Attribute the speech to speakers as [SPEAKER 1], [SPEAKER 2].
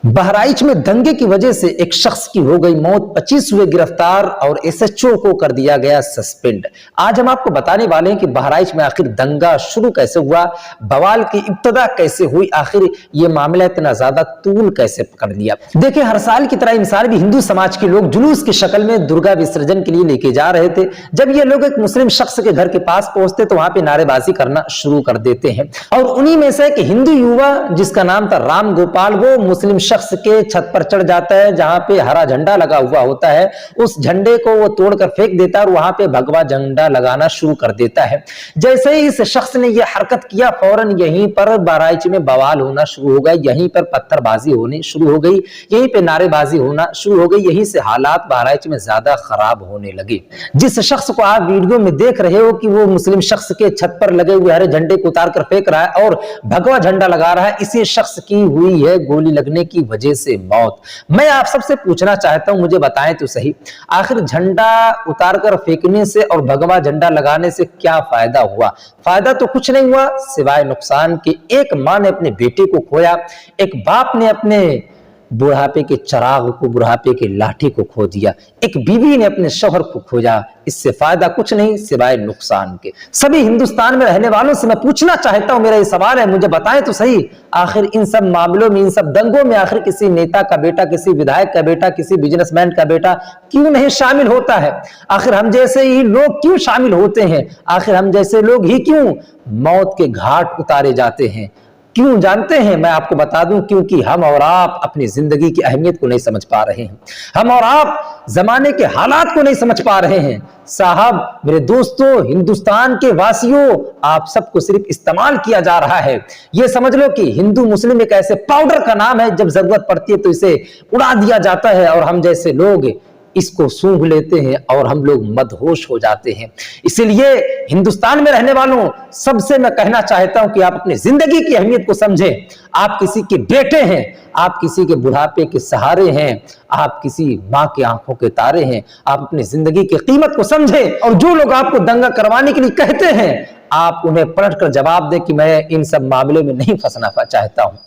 [SPEAKER 1] बहराइच में दंगे की वजह से एक शख्स की हो गई मौत, 25 हुए गिरफ्तार और एसएचओ को कर दिया गया सस्पेंड। आज हम आपको बताने वाले हैं कि बहराइच में आखिर दंगा शुरू कैसे हुआ, बवाल की इब्तदा कैसे हुई, आखिर ये मामला इतना ज्यादा तूल कैसे पकड़ लिया। देखिए, हर साल की तरह इस साल भी हिंदू समाज के लोग जुलूस की शक्ल में दुर्गा विसर्जन के लिए लेके जा रहे थे। जब ये लोग एक मुस्लिम शख्स के घर के पास पहुंचते तो वहां पे नारेबाजी करना शुरू कर देते हैं और उन्हीं में से एक हिंदू युवा जिसका नाम था राम गोपाल, वो मुस्लिम शख्स के छत पर चढ़ जाता है जहां पे हरा झंडा लगा हुआ होता है। उस झंडे को वो तोड़कर फेंक देता है और वहां पे भगवा झंडा लगाना शुरू कर देता है। जैसे ही इस शख्स ने यह हरकत किया, फौरन यहीं पर बहराइच में बवाल होना शुरू हो गया, यहीं पर पत्थरबाजी होनी शुरू हो गई, यहीं पे नारेबाजी होना शुरू हो गई। यहीं से हालात बहराइच में ज्यादा खराब होने लगे। जिस शख्स को आप वीडियो में देख रहे हो कि वो मुस्लिम शख्स के छत पर लगे हुए हरे झंडे को उतार कर फेंक रहा है और भगवा झंडा लगा रहा है, इसी शख्स की हुई है गोली लगने की वजह से मौत। मैं आप सबसे पूछना चाहता हूं, मुझे बताएं तो सही, आखिर झंडा उतारकर फेंकने से और भगवा झंडा लगाने से क्या फायदा हुआ? फायदा तो कुछ नहीं हुआ सिवाय नुकसान के। एक मां ने अपने बेटे को खोया, एक बाप ने अपने बुढ़ापे के चिराग को, बुढ़ापे के लाठी को खो दिया, एक बीवी ने अपने शौहर को खोजा। इससे फायदा कुछ नहीं सिवाय नुकसान के। सभी हिंदुस्तान में रहने वालों से मैं पूछना चाहता हूं, मेरा ये सवाल है, मुझे बताएं तो सही, आखिर इन सब मामलों में, इन सब दंगों में आखिर किसी नेता का बेटा, किसी विधायक का बेटा, किसी बिजनेसमैन का बेटा क्यों नहीं शामिल होता है? आखिर हम जैसे ही लोग क्यों शामिल होते हैं? आखिर हम जैसे लोग ही क्यों मौत के घाट उतारे जाते हैं? क्यों जानते हैं? मैं आपको बता दूं, क्योंकि हम और आप अपनी जिंदगी की अहमियत को नहीं समझ पा रहे हैं। हम और आप जमाने के हालात को नहीं समझ पा रहे हैं। साहब, मेरे दोस्तों, हिंदुस्तान के वासियों, आप सबको सिर्फ इस्तेमाल किया जा रहा है। ये समझ लो कि हिंदू मुस्लिम एक ऐसे पाउडर का नाम है, जब जरूरत पड़ती है तो इसे उड़ा दिया जाता है और हम जैसे लोग इसको सूंघ लेते हैं और हम लोग मदहोश हो जाते हैं। इसीलिए हिंदुस्तान में रहने वालों सबसे मैं कहना चाहता हूं कि आप अपनी जिंदगी की अहमियत को समझें। आप किसी के बेटे हैं, आप किसी के बुढ़ापे के सहारे हैं, आप किसी मां की आंखों के तारे हैं। आप अपनी जिंदगी की कीमत को समझें और जो लोग आपको दंगा करवाने के लिए कहते हैं, आप उन्हें पलट कर जवाब दें कि मैं इन सब मामले में नहीं फंसना चाहता हूं।